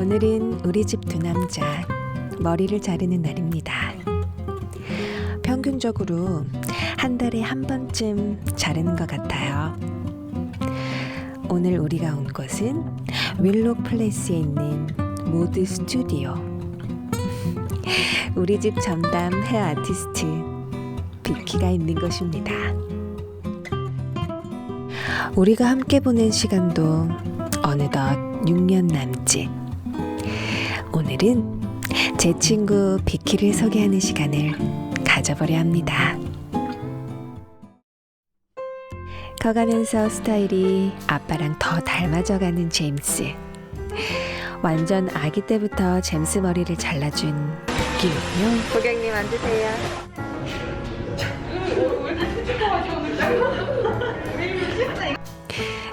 오늘은 우리 집 두 남자 머리를 자르는 날입니다. 평균적으로 한 달에 한 번쯤 자르는 것 같아요. 오늘 우리가 온 곳은 윌록 플레이스에 있는 모드 스튜디오. 우리 집 전담 헤어 아티스트 비키가 있는 곳입니다. 우리가 함께 보낸 시간도 어느덧 6년 남짓. 오늘은 제 친구 비키를 소개하는 시간을 가져보려 합니다. 커가면서 스타일이 아빠랑 더 닮아져가는 제임스. 완전 아기 때부터 제임스 머리를 잘라준 비키군요. 고객님 앉으세요.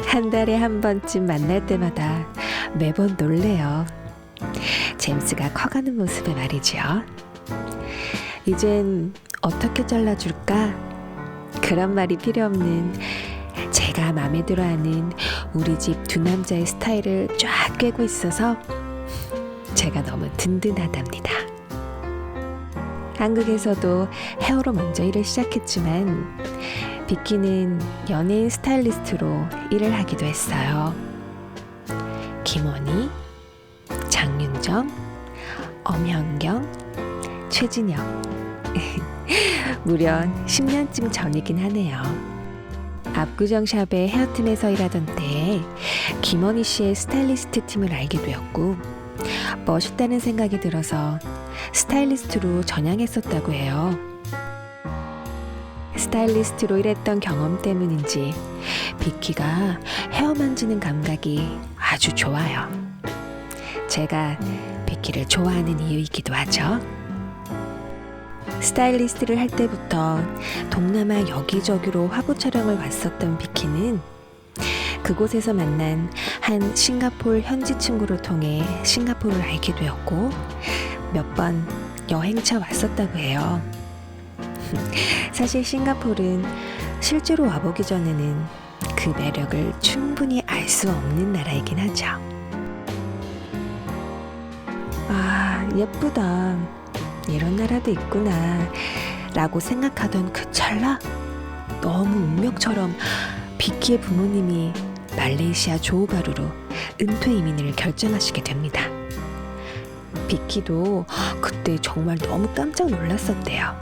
한 달에 한 번쯤 만날 때마다 매번 놀래요. 제임스가 커가는 모습에 말이죠. 이젠 어떻게 잘라줄까? 그런 말이 필요 없는 제가 마음에 들어하는 우리 집 두 남자의 스타일을 쫙 꿰고 있어서 제가 너무 든든하답니다. 한국에서도 헤어로 먼저 일을 시작했지만 비키는 연예인 스타일리스트로 일을 하기도 했어요. 김원희, 장윤정, 엄현경, 최진영. 무려 10년쯤 전이긴 하네요. 압구정샵의 헤어팀에서 일하던 때에 김원희 씨의 스타일리스트 팀을 알게 되었고 멋있다는 생각이 들어서 스타일리스트로 전향했었다고 해요. 스타일리스트로 일했던 경험 때문인지 비키가 헤어 만지는 감각이 아주 좋아요. 제가 비키를 좋아하는 이유이기도 하죠. 스타일리스트를 할 때부터 동남아 여기저기로 화보 촬영을 왔었던 비키는 그곳에서 만난 한 싱가포르 현지 친구를 통해 싱가포르를 알게 되었고 몇 번 여행차 왔었다고 해요. 사실 싱가포르는 실제로 와보기 전에는 그 매력을 충분히 알 수 없는 나라이긴 하죠. 아, 예쁘다. 이런 나라도 있구나 라고 생각하던 그 찰나 너무 운명처럼 비키의 부모님이 말레이시아 조호바루로 은퇴 이민을 결정하시게 됩니다. 비키도 그때 정말 너무 깜짝 놀랐었대요.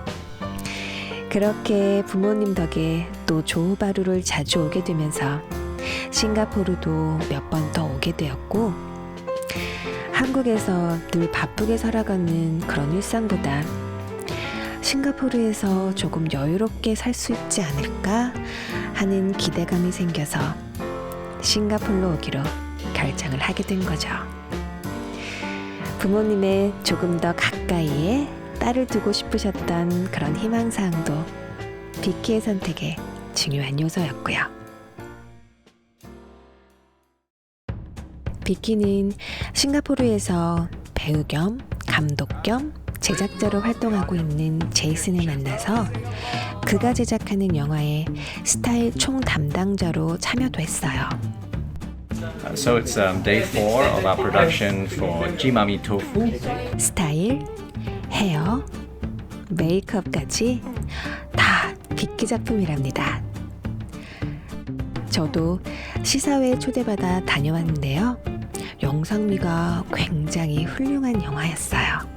그렇게 부모님 덕에 또 조호바루를 자주 오게 되면서 싱가포르도 몇 번 더 오게 되었고 한국에서 늘 바쁘게 살아가는 그런 일상보다 싱가포르에서 조금 여유롭게 살 수 있지 않을까 하는 기대감이 생겨서 싱가포르로 오기로 결정을 하게 된 거죠. 부모님의 조금 더 가까이에 딸을 두고 싶으셨던 그런 희망사항도 비키의 선택에 중요한 요소였고요. 비키는 싱가포르에서 배우 겸 감독 겸 제작자로 활동하고 있는 제이슨을 만나서 그가 제작하는 영화의 스타일 총 담당자로 참여도 했어요. So it's day 4 of our production for Jimami Tofu. 스타일, 헤어, 메이크업까지 다 비키 작품이랍니다. 저도 시사회에 초대받아 다녀왔는데요. 영상미가 굉장히 훌륭한 영화였어요.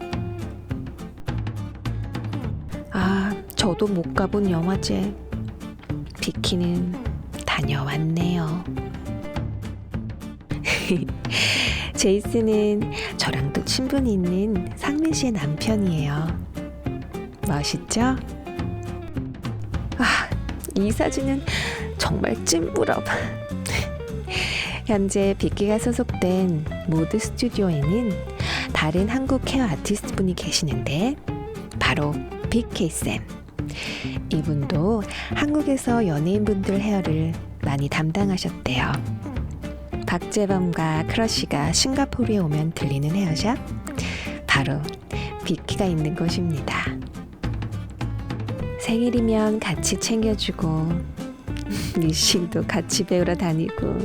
아, 저도 못 가본 영화제 비키는 다녀왔네요. 제이슨은 저랑 또 친분이 있는 상민 씨의 남편이에요. 멋있죠? 아, 이 사진은 정말 찐부럽. 현재 비키가 소속된 모드 스튜디오에는 다른 한국 헤어 아티스트 분이 계시는데 바로 BK쌤. 이분도 한국에서 연예인분들 헤어를 많이 담당하셨대요. 박재범과 크러쉬가 싱가포르에 오면 들리는 헤어샵, 바로 비키가 있는 곳입니다. 생일이면 같이 챙겨주고 뮤직도 같이 배우러 다니고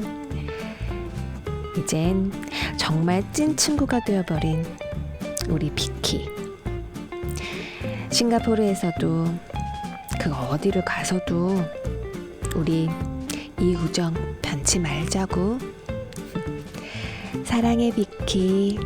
이젠 정말 찐 친구가 되어버린 우리 비키. 싱가포르에서도 그 어디를 가서도 우리 이 우정 변치 말자고. 사랑해 비키.